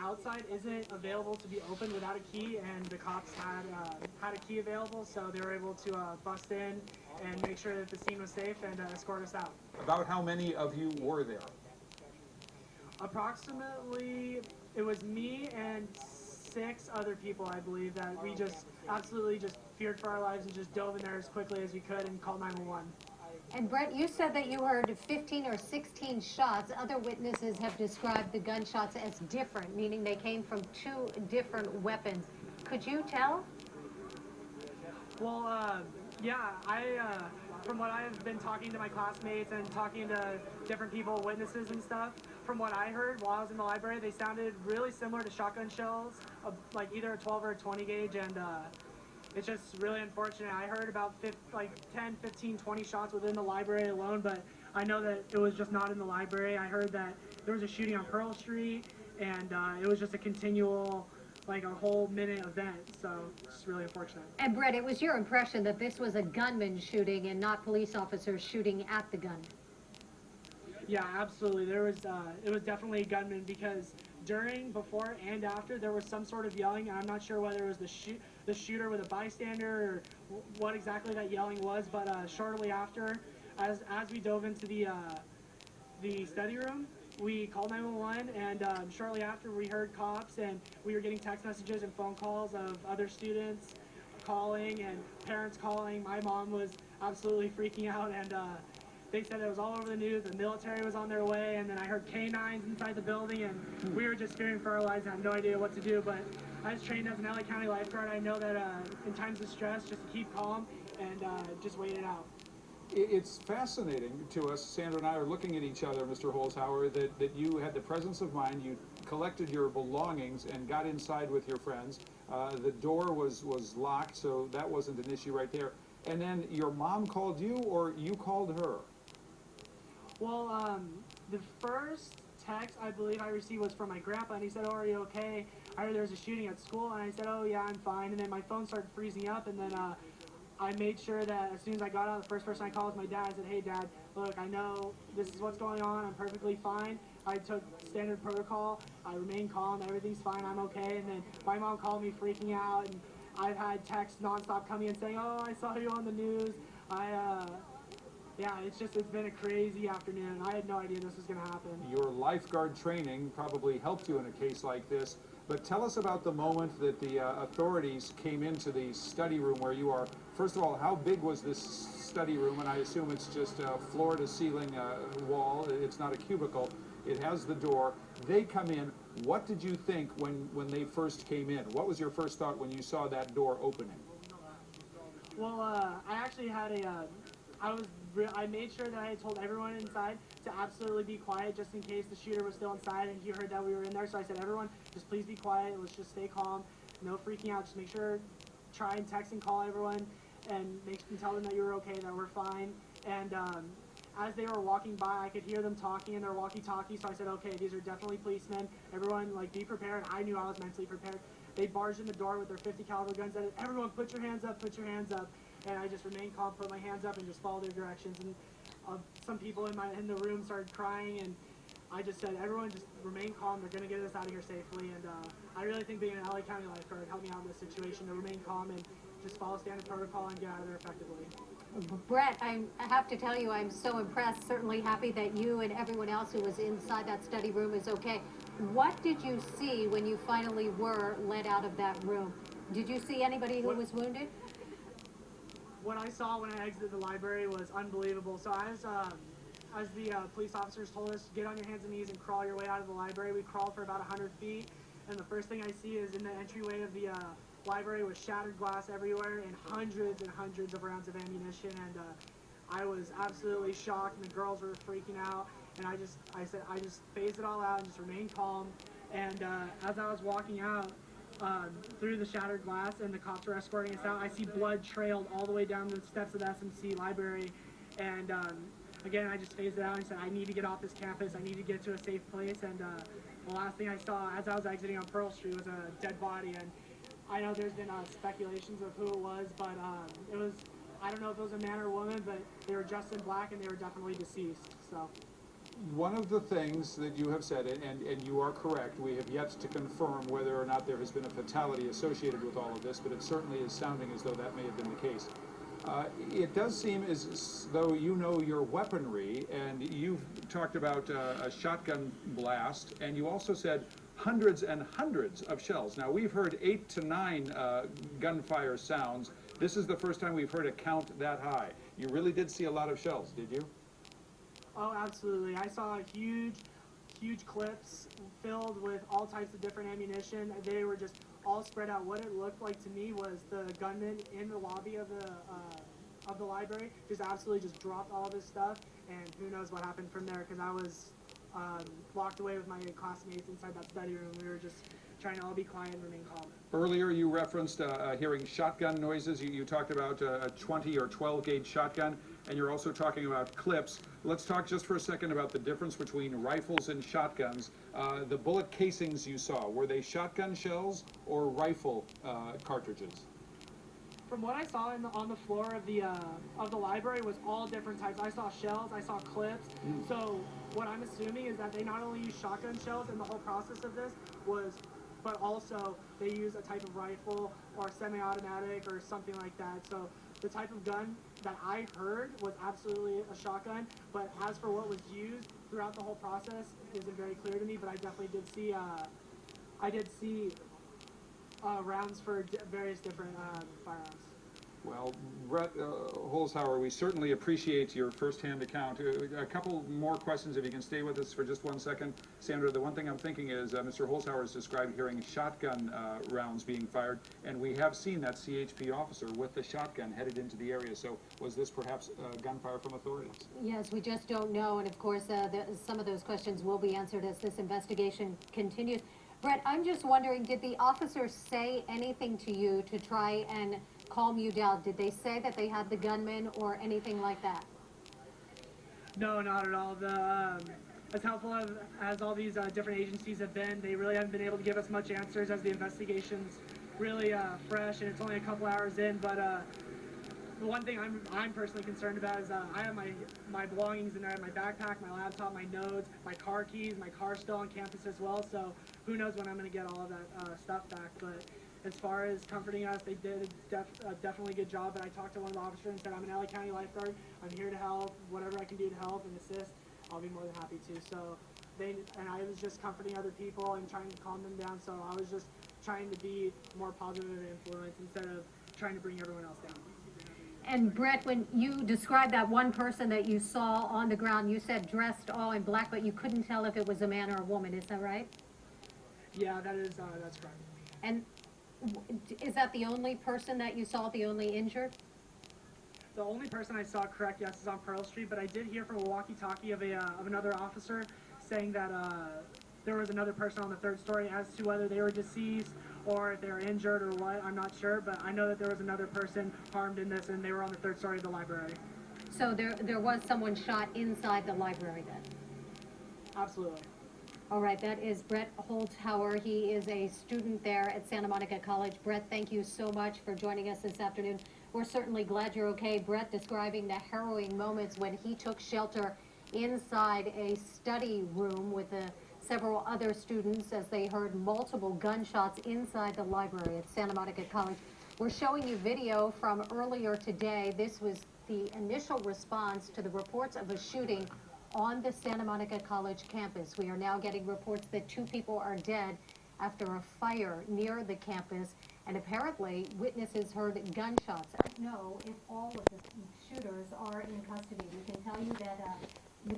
outside isn't available to be opened without a key, and the cops had a key available, so they were able to bust in and make sure that the scene was safe and escort us out. About how many of you were there? Approximately, it was me and 6 other people, I believe, that we just absolutely just feared for our lives and just dove in there as quickly as we could and called 911. And Brett, you said that you heard 15 or 16 shots. Other witnesses have described the gunshots as different, meaning they came from 2 different weapons. Could you tell? Well, yeah, from what I've been talking to my classmates and talking to different people, witnesses and stuff, from what I heard while I was in the library, they sounded really similar to shotgun shells, like either a 12 or a 20 gauge, and it's just really unfortunate. I heard about 10, 15, 20 shots within the library alone, but I know that it was just not in the library. I heard that there was a shooting on Pearl Street, and it was just a continual, like a whole minute event, so it's really unfortunate. And Brett, it was your impression that this was a gunman shooting and not police officers shooting at the gun. Yeah, absolutely. It was definitely a gunman because during, before, and after there was some sort of yelling. I'm not sure whether it was the shooter with a bystander or what exactly that yelling was, but shortly after, as we dove into the study room, we called 911, and shortly after we heard cops, and we were getting text messages and phone calls of other students calling and parents calling. My mom was absolutely freaking out, and they said it was all over the news. The military was on their way, and then I heard canines inside the building, and we were just fearing for our lives and had no idea what to do. But I was trained as an LA County lifeguard. I know that in times of stress, just to keep calm and just wait it out. It's fascinating to us, Sandra and I are looking at each other, Mr. Holzhauer, that you had the presence of mind, you collected your belongings and got inside with your friends. The door was locked, so that wasn't an issue right there. And then your mom called you, or you called her? Well, the first text I believe I received was from my grandpa, and he said, "Oh, are you okay? I heard there was a shooting at school," and I said, "Oh, yeah, I'm fine." And then my phone started freezing up, and then I made sure that as soon as I got out, the first person I called was my dad. I said, "Hey, Dad, look, I know this is what's going on. I'm perfectly fine." I took standard protocol. I remained calm. Everything's fine. I'm okay. And then my mom called me freaking out, and I've had texts nonstop coming in saying, "Oh, I saw you on the news." Yeah, it's been a crazy afternoon. I had no idea this was going to happen. Your lifeguard training probably helped you in a case like this, but tell us about the moment that the authorities came into the study room where you are. First of all, how big was this study room? And I assume it's just a floor-to-ceiling wall. It's not a cubicle. It has the door. They come in. What did you think when they first came in? What was your first thought when you saw that door opening? Well, I actually had I made sure that I had told everyone inside to absolutely be quiet just in case the shooter was still inside and he heard that we were in there. So I said, everyone, just please be quiet. Let's just stay calm. No freaking out. Just make sure, try and text and call everyone and tell them that you're okay, that we're fine. And as they were walking by, I could hear them talking in their walkie-talkie. So I said, okay, these are definitely policemen. Everyone, like, be prepared. I knew I was mentally prepared. They barged in the door with their .50 caliber guns. And everyone, put your hands up, put your hands up. And I just remained calm, put my hands up, and just followed their directions. And some people in the room started crying, and I just said, everyone just remain calm. They're going to get us out of here safely. And I really think being an LA County lifeguard helped me out in this situation to remain calm and just follow standard protocol and get out of there effectively. Brett, I have to tell you, I'm so impressed, certainly happy that you and everyone else who was inside that study room is okay. What did you see when you finally were let out of that room? Did you see anybody who was wounded? What I saw when I exited the library was unbelievable. So as the police officers told us, get on your hands and knees and crawl your way out of the library. We crawled for about 100 feet, and the first thing I see is in the entryway of the library was shattered glass everywhere and hundreds of rounds of ammunition. And I was absolutely shocked, and the girls were freaking out. And I said, I just phased it all out and just remained calm. And as I was walking out, through the shattered glass and the cops were escorting us out, I see blood trailed all the way down the steps of the SMC library. And again, I just phased it out and said, I need to get off this campus. I need to get to a safe place. And the last thing I saw as I was exiting on Pearl Street was a dead body. And I know there's been speculations of who it was, but it was, I don't know if it was a man or a woman, but they were dressed in black and they were definitely deceased. So. One of the things that you have said, and you are correct, we have yet to confirm whether or not there has been a fatality associated with all of this, but it certainly is sounding as though that may have been the case. It does seem as though you know your weaponry, and you've talked about a shotgun blast, and you also said hundreds and hundreds of shells. Now, we've heard 8 to 9 gunfire sounds. This is the first time we've heard a count that high. You really did see a lot of shells, did you? Oh, absolutely. I saw huge clips filled with all types of different ammunition. They were just all spread out. What it looked like to me was the gunman in the lobby of the library just absolutely just dropped all of his stuff, and who knows what happened from there, because I was locked away with my classmates inside that study room. We were just trying to all be quiet and remain calm. Earlier you referenced hearing shotgun noises. You talked about a 20 or 12 gauge shotgun, and you're also talking about clips. Let's talk just for a second about the difference between rifles and shotguns. The bullet casings you saw, were they shotgun shells or rifle cartridges? From what I saw on the floor of the library was all different types. I saw shells, I saw clips. So what I'm assuming is that they not only use shotgun shells in the whole process of this but also they use a type of rifle or semi-automatic or something like that. So the type of gun that I heard was absolutely a shotgun, but as for what was used throughout the whole process isn't very clear to me, but I definitely did see rounds for various different firearms. Well, Brett Holzhauer, we certainly appreciate your first-hand account. A couple more questions, if you can stay with us for just 1 second. Sandra, the one thing I'm thinking is Mr. Holzhauer has described hearing shotgun rounds being fired, and we have seen that CHP officer with the shotgun headed into the area. So was this perhaps gunfire from authorities? Yes, we just don't know, and of course, some of those questions will be answered as this investigation continues. Brett, I'm just wondering, did the officers say anything to you to try and calm you down? Did they say that they had the gunman or anything like that? No, not at all. As helpful as all these different agencies have been, they really haven't been able to give us much answers as the investigation's really fresh and it's only a couple hours in. But the one thing I'm personally concerned about is I have my belongings in there, my backpack, my laptop, my notes, my car keys, my car's still on campus as well, so who knows when I'm going to get all of that stuff back. But as far as comforting us, they did a definitely good job. But I talked to one of the officers and said, I'm an LA County lifeguard, I'm here to help, whatever I can do to help and assist, I'll be more than happy to. So I was just comforting other people and trying to calm them down, so I was just trying to be more positive influence instead of trying to bring everyone else down. And Brett, when you described that one person that you saw on the ground, you said dressed all in black, but you couldn't tell if it was a man or a woman. Is that right? Yeah, that's correct. And is that the only person that you saw, the only injured? The only person I saw correct, yes, is on Pearl Street, but I did hear from a walkie-talkie of another officer saying that there was another person on the 3rd story. As to whether they were deceased or if they were injured or what, I'm not sure, but I know that there was another person harmed in this, and they were on the 3rd story of the library. So there was someone shot inside the library then? Absolutely. All right, that is Brett Holzhauer. He is a student there at Santa Monica College. Brett, thank you so much for joining us this afternoon. We're certainly glad you're okay. Brett describing the harrowing moments when he took shelter inside a study room with several other students as they heard multiple gunshots inside the library at Santa Monica College. We're showing you video from earlier today. This was the initial response to the reports of a shooting on the Santa Monica College campus. We are now getting reports that 2 people are dead after a fire near the campus, and apparently witnesses heard gunshots. I don't know if all of the shooters are in custody. We can tell you that